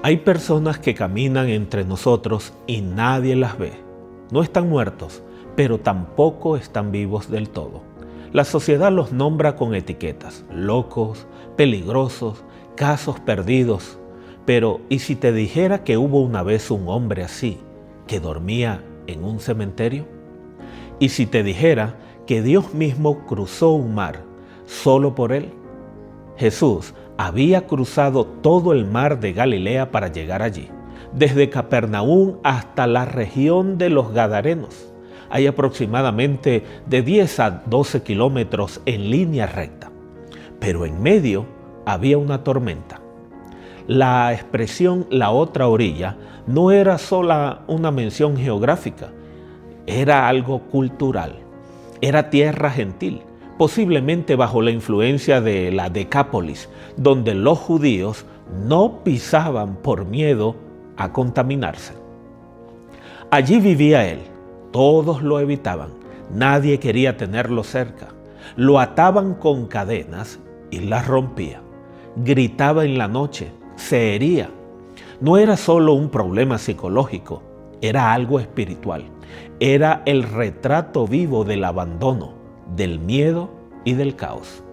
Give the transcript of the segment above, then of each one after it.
Hay personas que caminan entre nosotros y nadie las ve. No están muertos, pero tampoco están vivos del todo. La sociedad los nombra con etiquetas: locos, peligrosos, casos perdidos. Pero, ¿y si te dijera que hubo una vez un hombre así, que dormía en un cementerio? ¿Y si te dijera que Dios mismo cruzó un mar solo por él? Jesús había cruzado todo el mar de Galilea para llegar allí, desde Capernaum hasta la región de los Gadarenos. Hay aproximadamente de 10 a 12 kilómetros en línea recta, pero en medio había una tormenta. La expresión "la otra orilla" no era sola una mención geográfica, era algo cultural. Era tierra gentil, posiblemente bajo la influencia de la Decápolis, donde los judíos no pisaban por miedo a contaminarse. Allí vivía él, todos lo evitaban, nadie quería tenerlo cerca, lo ataban con cadenas y las rompía, gritaba en la noche, se hería. No era solo un problema psicológico, era algo espiritual, era el retrato vivo del abandono, del miedo y del caos.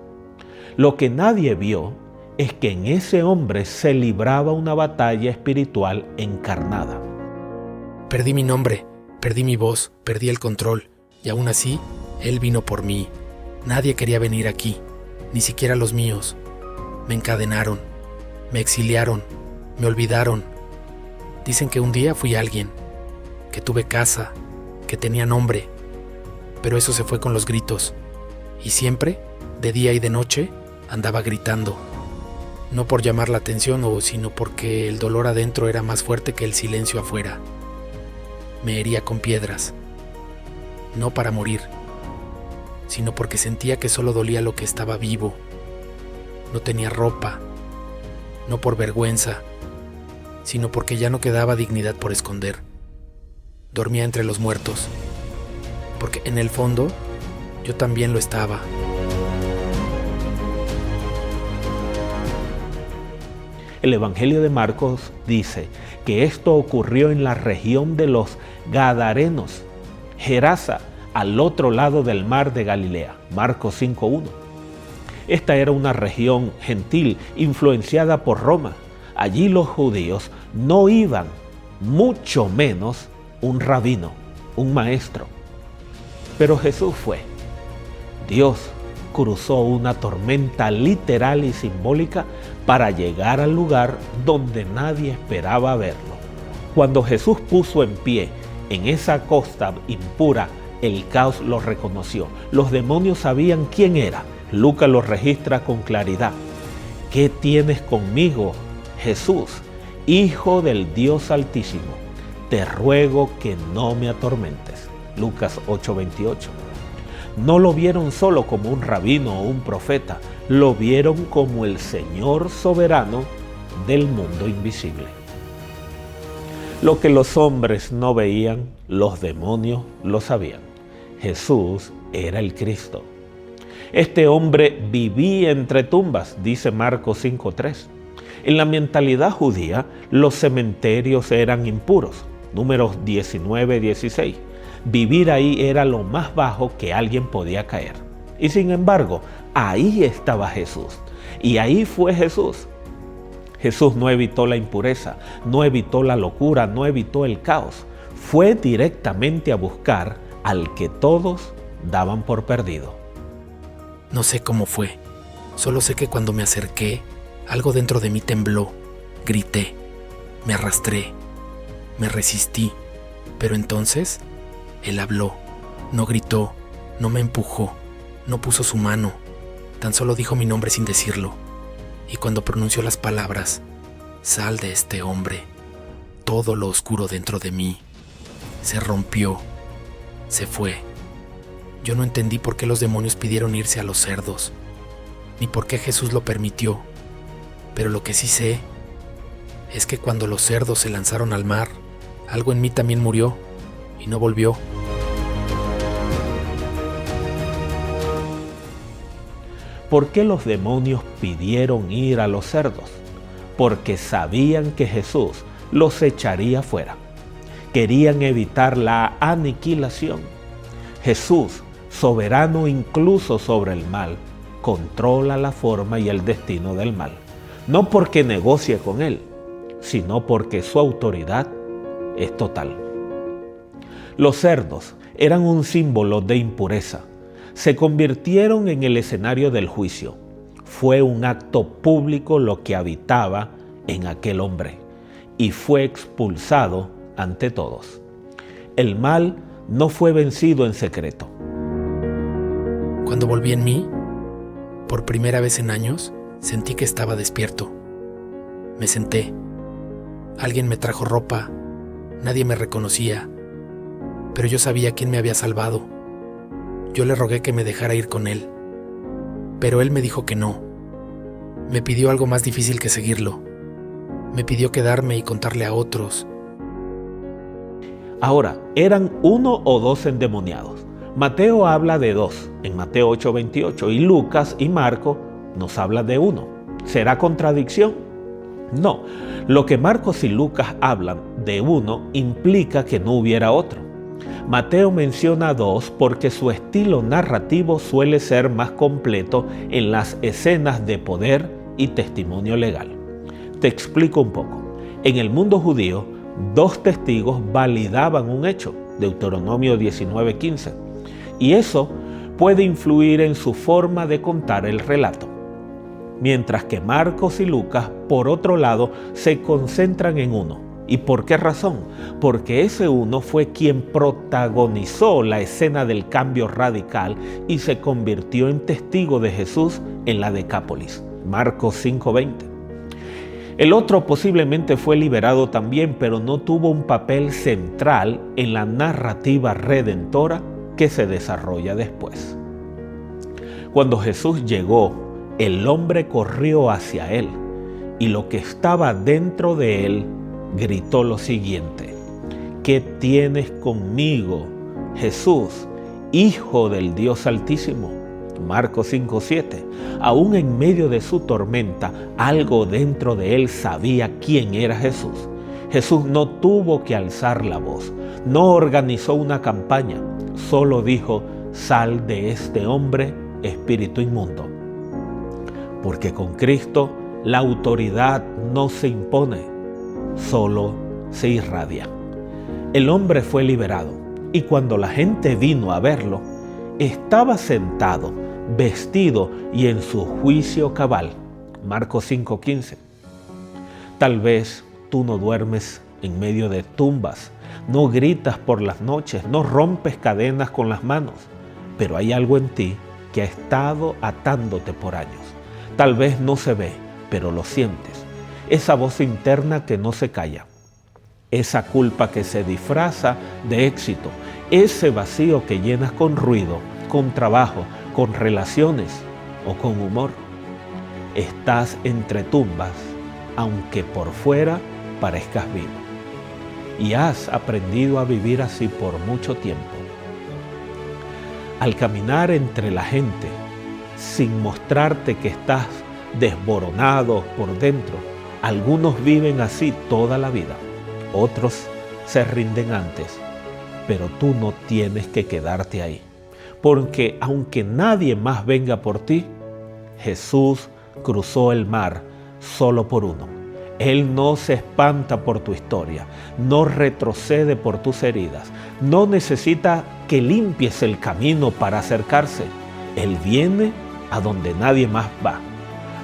Lo que nadie vio es que en ese hombre se libraba una batalla espiritual encarnada. Perdí mi nombre, perdí mi voz, perdí el control, y aún así, Él vino por mí. Nadie quería venir aquí, ni siquiera los míos. Me encadenaron, me exiliaron, me olvidaron. Dicen que un día fui alguien, que tuve casa, que tenía nombre, pero eso se fue con los gritos. Y siempre, de día y de noche, andaba gritando. No por llamar la atención, sino porque el dolor adentro era más fuerte que el silencio afuera. Me hería con piedras, no para morir, sino porque sentía que solo dolía lo que estaba vivo. No tenía ropa, no por vergüenza, sino porque ya no quedaba dignidad por esconder. Dormía entre los muertos, porque en el fondo yo también lo estaba. El Evangelio de Marcos dice que esto ocurrió en la región de los Gadarenos, Gerasa, al otro lado del mar de Galilea, Marcos 5:1. Esta era una región gentil influenciada por Roma. Allí los judíos no iban, mucho menos un rabino, un maestro. Pero Jesús fue. Dios cruzó una tormenta literal y simbólica para llegar al lugar donde nadie esperaba verlo. Cuando Jesús puso en pie en esa costa impura, el caos lo reconoció. Los demonios sabían quién era. Lucas lo registra con claridad. ¿Qué tienes conmigo, Jesús, Hijo del Dios Altísimo? Te ruego que no me atormentes. Lucas 8:28. No lo vieron solo como un rabino o un profeta, lo vieron como el Señor soberano del mundo invisible. Lo que los hombres no veían, los demonios lo sabían. Jesús era el Cristo. Este hombre vivía entre tumbas, dice Marcos 5:3. En la mentalidad judía, los cementerios eran impuros, Números 19:16. Vivir ahí era lo más bajo que alguien podía caer. Y sin embargo, ahí estaba Jesús. Y ahí fue Jesús. Jesús no evitó la impureza, no evitó la locura, no evitó el caos. Fue directamente a buscar al que todos daban por perdido. No sé cómo fue, solo sé que cuando me acerqué, algo dentro de mí tembló, grité, me arrastré, me resistí, pero entonces Él habló, no gritó, no me empujó, no puso su mano, tan solo dijo mi nombre sin decirlo. Y cuando pronunció las palabras, sal de este hombre, todo lo oscuro dentro de mí se rompió, se fue. Yo no entendí por qué los demonios pidieron irse a los cerdos, ni por qué Jesús lo permitió, pero lo que sí sé es que cuando los cerdos se lanzaron al mar, algo en mí también murió y no volvió. ¿Por qué los demonios pidieron ir a los cerdos? porque sabían que Jesús los echaría fuera. Querían evitar la aniquilación. Jesús, soberano incluso sobre el mal, controla la forma y el destino del mal, no porque negocie con él, sino porque su autoridad es total. Los cerdos eran un símbolo de impureza. Se convirtieron en el escenario del juicio. Fue un acto público lo que habitaba en aquel hombre y fue expulsado ante todos. El mal no fue vencido en secreto. Cuando volví en mí, por primera vez en años, sentí que estaba despierto. Me senté. Alguien me trajo ropa. Nadie me reconocía. Pero yo sabía quién me había salvado. Yo le rogué que me dejara ir con él. Pero él me dijo que no. Me pidió algo más difícil que seguirlo. Me pidió quedarme y contarle a otros. Ahora, ¿eran 1 o 2 endemoniados? Mateo habla de 2 en Mateo 8:28 y Lucas y Marcos nos habla de 1. ¿Será contradicción? No. Lo que Marcos y Lucas hablan de 1 implica que no hubiera otro. Mateo menciona 2 porque su estilo narrativo suele ser más completo en las escenas de poder y testimonio legal. Te explico un poco. En el mundo judío, 2 testigos validaban un hecho, Deuteronomio 19:15, y eso puede influir en su forma de contar el relato. Mientras que Marcos y Lucas, por otro lado, se concentran en 1. ¿Y por qué razón? Porque ese 1 fue quien protagonizó la escena del cambio radical y se convirtió en testigo de Jesús en la Decápolis, Marcos 5:20. El otro posiblemente fue liberado también, pero no tuvo un papel central en la narrativa redentora que se desarrolla después. Cuando Jesús llegó, el hombre corrió hacia él y lo que estaba dentro de él gritó lo siguiente: ¿qué tienes conmigo, Jesús, Hijo del Dios Altísimo? Marcos 5:7. Aún en medio de su tormenta, algo dentro de él sabía quién era Jesús. Jesús no tuvo que alzar la voz, no organizó una campaña, solo dijo: sal de este hombre, espíritu inmundo. Porque con Cristo la autoridad no se impone, solo se irradia. El hombre fue liberado y cuando la gente vino a verlo, estaba sentado, vestido y en su juicio cabal. Marcos 5:15. Tal vez tú no duermes en medio de tumbas, no gritas por las noches, no rompes cadenas con las manos, pero hay algo en ti que ha estado atándote por años. Tal vez no se ve, pero lo sientes. Esa voz interna que no se calla. Esa culpa que se disfraza de éxito. Ese vacío que llenas con ruido, con trabajo, con relaciones o con humor. Estás entre tumbas, aunque por fuera parezcas vivo. Y has aprendido a vivir así por mucho tiempo. Al caminar entre la gente, sin mostrarte que estás desboronado por dentro, algunos viven así toda la vida, otros se rinden antes, pero tú no tienes que quedarte ahí, porque aunque nadie más venga por ti, Jesús cruzó el mar solo por uno. Él no se espanta por tu historia, no retrocede por tus heridas, no necesita que limpies el camino para acercarse. Él viene a donde nadie más va,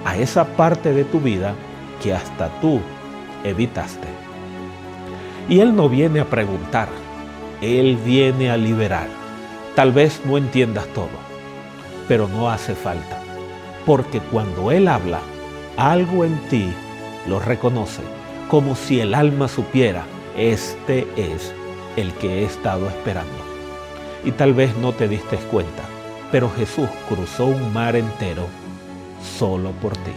a esa parte de tu vida que hasta tú evitaste. Y Él no viene a preguntar, Él viene a liberar. Tal vez no entiendas todo, pero no hace falta, porque cuando Él habla, algo en ti lo reconoce, como si el alma supiera, este es el que he estado esperando. Y tal vez no te diste cuenta, pero Jesús cruzó un mar entero solo por ti.